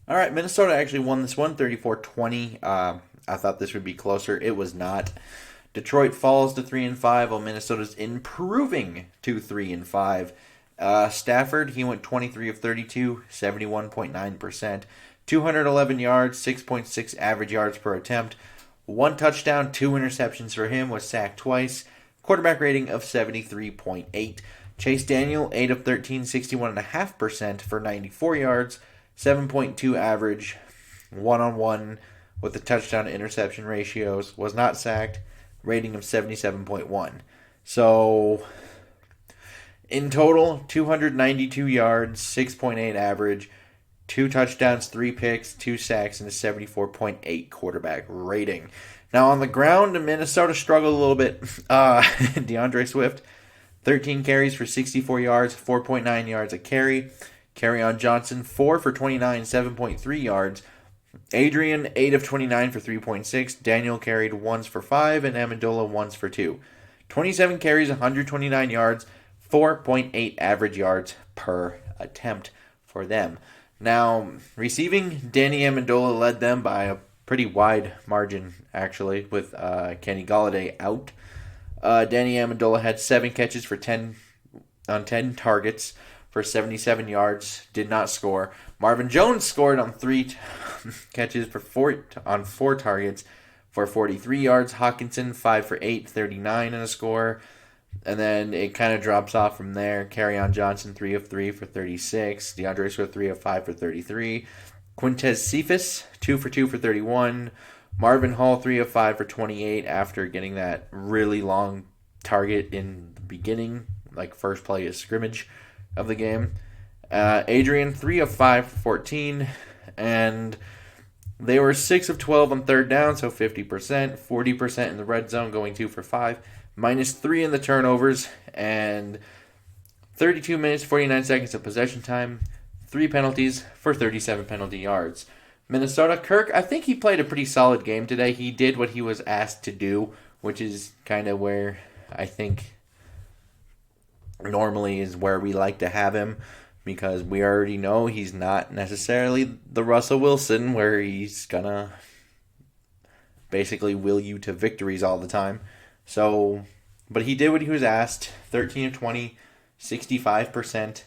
All right, Minnesota actually won this one 34-20. I thought this would be closer. It was not. Detroit falls to 3-5, while Minnesota's improving to 3-5. Stafford, he went 23 of 32, 71.9%, 211 yards, 6.6 average yards per attempt, one touchdown, two interceptions for him, was sacked twice. Quarterback rating of 73.8. Chase Daniel, 8 of 13, 61.5% for 94 yards, 7.2 average, one on one with the touchdown to interception ratios, was not sacked, rating of 77.1. So, in total, 292 yards, 6.8 average, two touchdowns, three picks, two sacks, and a 74.8 quarterback rating. Now, on the ground, Minnesota struggled a little bit. DeAndre Swift, 13 carries for 64 yards, 4.9 yards a carry. Kerryon Johnson, 4 for 29, 7.3 yards. Adrian, 8 of 29 for 3.6. Daniel carried ones for 5, and Amendola ones for 2. 27 carries, 129 yards, 4.8 average yards per attempt for them. Now, receiving, Danny Amendola led them by a pretty wide margin, actually, with Kenny Golladay out. Danny Amendola had 7 catches for 10 targets for 77 yards, did not score. Marvin Jones scored on 3 catches for 4 targets for 43 yards. Hawkinson 5 for 8, 39 and a score. And then it kind of drops off from there. Kerryon Johnson 3 of 3 for 36. DeAndre Swift 3 of 5 for 33. Quintez Cephas 2 for 2 for 31. Marvin Hall 3 of 5 for 28 after getting that really long target in the beginning, like first play of scrimmage of the game. Adrian 3 of 5 for 14, and they were 6 of 12 on third down, so 50%, 40% in the red zone, going 2 for 5, -3 in the turnovers, and 32 minutes 49 seconds of possession time, 3 penalties for 37 penalty yards. Minnesota, Kirk, I think he played a pretty solid game today. He did what he was asked to do, which is kind of where I think normally is where we like to have him, because we already know he's not necessarily the Russell Wilson where he's gonna basically will you to victories all the time. So, but he did what he was asked. 13 of 20, 65%,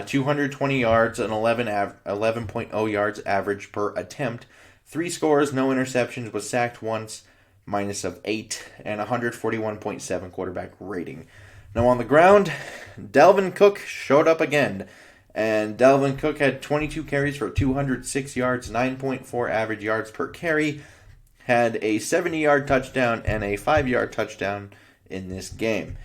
220 yards and 11.0 yards average per attempt. 3 scores, no interceptions, was sacked once, -8, and 141.7 quarterback rating. Now on the ground, Dalvin Cook showed up again. And Dalvin Cook had 22 carries for 206 yards, 9.4 average yards per carry. Had a 70-yard touchdown and a 5-yard touchdown in this game.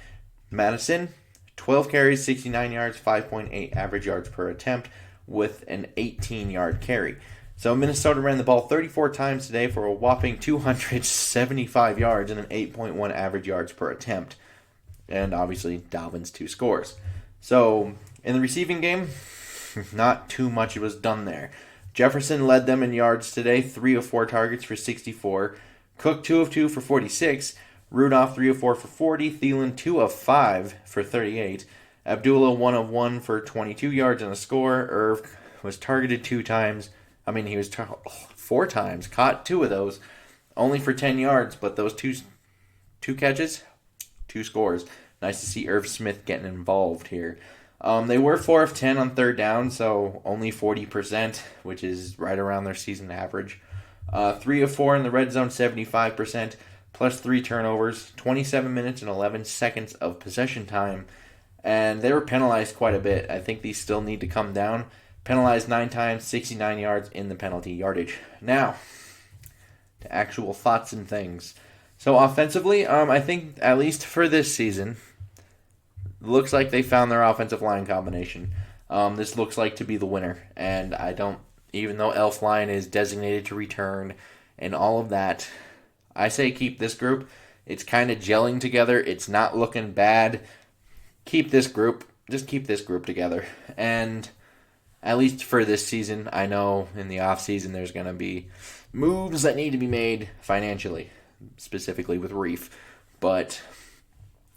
Madison, 12 carries, 69 yards, 5.8 average yards per attempt with an 18-yard carry. So Minnesota ran the ball 34 times today for a whopping 275 yards and an 8.1 average yards per attempt. And obviously Dalvin's 2 scores. So in the receiving game, not too much was done there. Jefferson led them in yards today, 3 of 4 targets for 64. Cook 2 of 2 for 46. Rudolph 3 of 4 for 40. Thielen 2 of 5 for 38. Abdullah 1 of 1 for 22 yards and a score. Irv was targeted 2 times. He was 4 times. Caught 2 of those, only for 10 yards. But those two catches, 2 scores. Nice to see Irv Smith getting involved here. They were 4 of 10 on third down, so only 40%, which is right around their season average. 3 of 4 in the red zone, 75%, plus 3 turnovers, 27 minutes and 11 seconds of possession time. And they were penalized quite a bit. I think these still need to come down. Penalized 9 times, 69 yards in the penalty yardage. Now, to actual thoughts and things. So offensively, I think at least for this season, looks like they found their offensive line combination. This looks like to be the winner. And even though Elflein is designated to return and all of that, I say keep this group. It's kind of gelling together. It's not looking bad. Keep this group. Just keep this group together. And at least for this season, I know in the offseason there's going to be moves that need to be made financially, specifically with Reef. But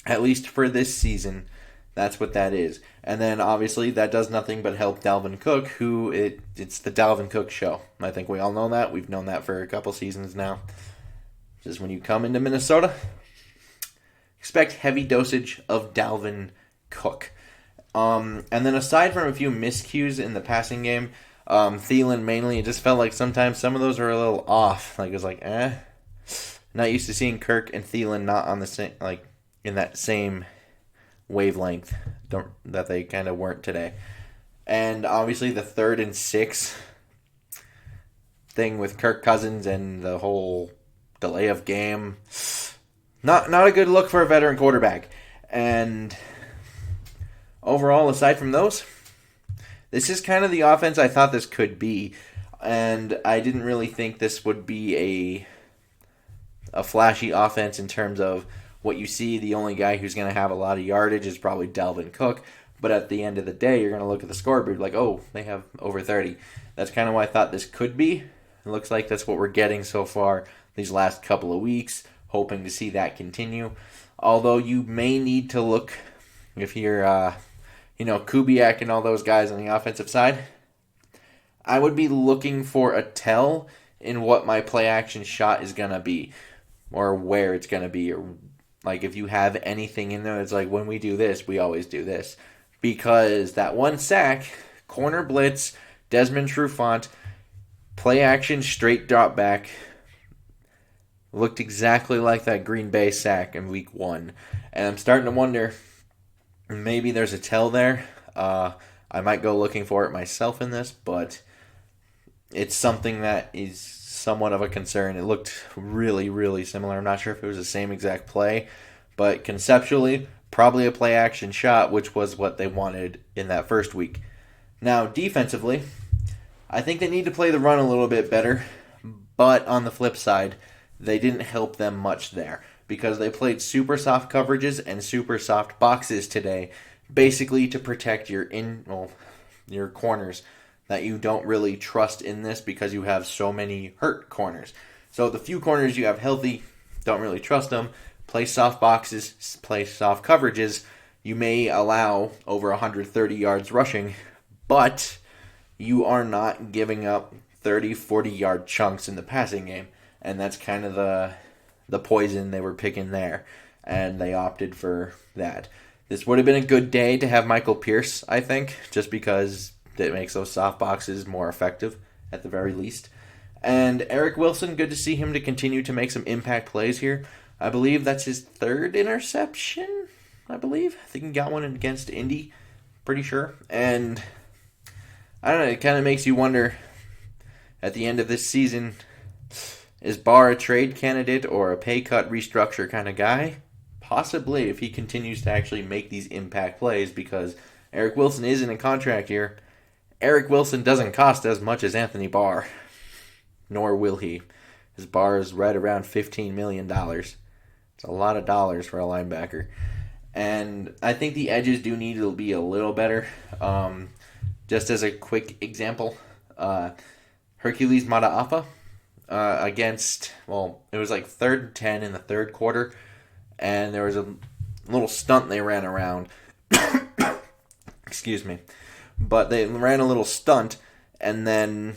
at least for this season, That's what that is. And then obviously that does nothing but help Dalvin Cook, it's the Dalvin Cook show. I think we all know that. We've known that for a couple seasons now. Just when you come into Minnesota, expect heavy dosage of Dalvin Cook. And then aside from a few miscues in the passing game, Thielen mainly, it just felt like sometimes some of those are a little off. Like it was like, Not used to seeing Kirk and Thielen not on the same, like in that same wavelength that they kind of weren't today. And obviously the 3rd and 6 thing with Kirk Cousins and the whole delay of game, not a good look for a veteran quarterback. And overall, aside from those, this is kind of the offense I thought this could be. And I didn't really think this would be a flashy offense in terms of what you see. The only guy who's going to have a lot of yardage is probably Dalvin Cook. But at the end of the day, you're going to look at the scoreboard like, oh, they have over 30. That's kind of what I thought this could be. It looks like that's what we're getting so far these last couple of weeks, hoping to see that continue. Although you may need to look, if you're, Kubiak and all those guys on the offensive side, I would be looking for a tell in what my play action shot is going to be, or where it's going to be, or like if you have anything in there, it's like when we do this, we always do this. Because that one sack, corner blitz, Desmond Trufant, play action, straight drop back, looked exactly like that Green Bay sack in week 1. And I'm starting to wonder, maybe there's a tell there. I might go looking for it myself in this, but it's something that is somewhat of a concern. It looked really, really similar. I'm not sure if it was the same exact play, but conceptually, probably a play action shot, which was what they wanted in that first week. Now, defensively, I think they need to play the run a little bit better, but on the flip side, they didn't help them much there because they played super soft coverages and super soft boxes today, basically to protect your corners that you don't really trust in this because you have so many hurt corners. So the few corners you have healthy, don't really trust them. Play soft boxes, play soft coverages. You may allow over 130 yards rushing, but you are not giving up 30, 40-yard chunks in the passing game. And that's kind of the poison they were picking there. And they opted for that. This would have been a good day to have Michael Pierce, I think, just because it makes those soft boxes more effective at the very least. And Eric Wilson, good to see him to continue to make some impact plays here. I believe that's his 3rd interception, I think he got one against Indy, pretty sure. And I don't know, it kind of makes you wonder, at the end of this season, is Barr a trade candidate or a pay cut restructure kind of guy? Possibly, if he continues to actually make these impact plays, because Eric Wilson is in a contract year. Eric Wilson doesn't cost as much as Anthony Barr, nor will he. His Barr is right around $15 million. It's a lot of dollars for a linebacker. And I think the edges do need to be a little better. Just as a quick example, Hercules Mataafa against, it was like 3rd and 10 in the 3rd quarter, and there was a little stunt they ran around. Excuse me. But they ran a little stunt, and then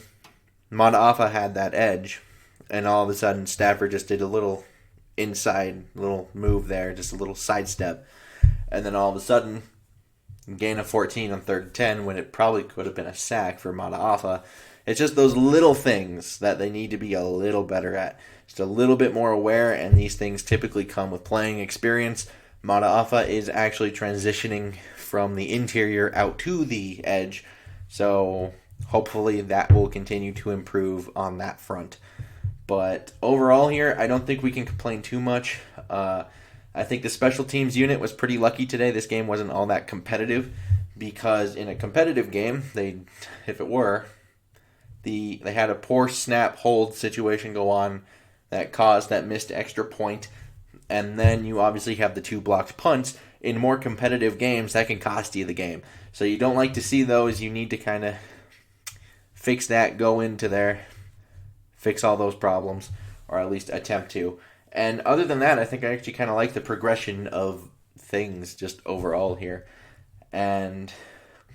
Mataafa had that edge, and all of a sudden Stafford just did a little inside little move there, just a little sidestep, and then all of a sudden gain of 14 on 3rd and 10 when it probably could have been a sack for Mataafa. It's just those little things that they need to be a little better at, just a little bit more aware, and these things typically come with playing experience. Mataafa is actually transitioning from the interior out to the edge, so hopefully that will continue to improve on that front. But overall here, I don't think we can complain too much. I think the special teams unit was pretty lucky today. This game wasn't all that competitive because in a competitive game, they had a poor snap hold situation go on that caused that missed extra point. And then you obviously have the 2 blocked punts. In more competitive games, that can cost you the game. So you don't like to see those. You need to kind of fix that, go into there, fix all those problems, or at least attempt to. And other than that, I think I actually kind of like the progression of things just overall here. And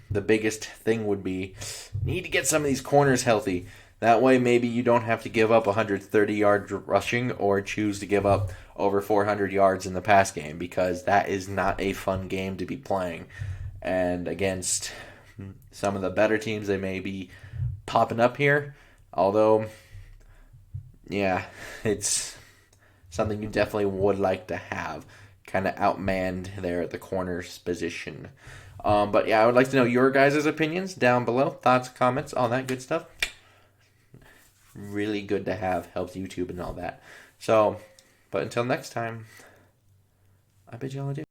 the biggest thing would be need to get some of these corners healthy. That way, maybe you don't have to give up 130 yards rushing or choose to give up over 400 yards in the pass game, because that is not a fun game to be playing. And against some of the better teams, they may be popping up here. Although, yeah, it's something you definitely would like to have. Kind of outmanned there at the corners position. But yeah, I would like to know your guys' opinions down below. Thoughts, comments, all that good stuff. Really good to have. Helps YouTube and all that. So, but until next time, I bid y'all adieu.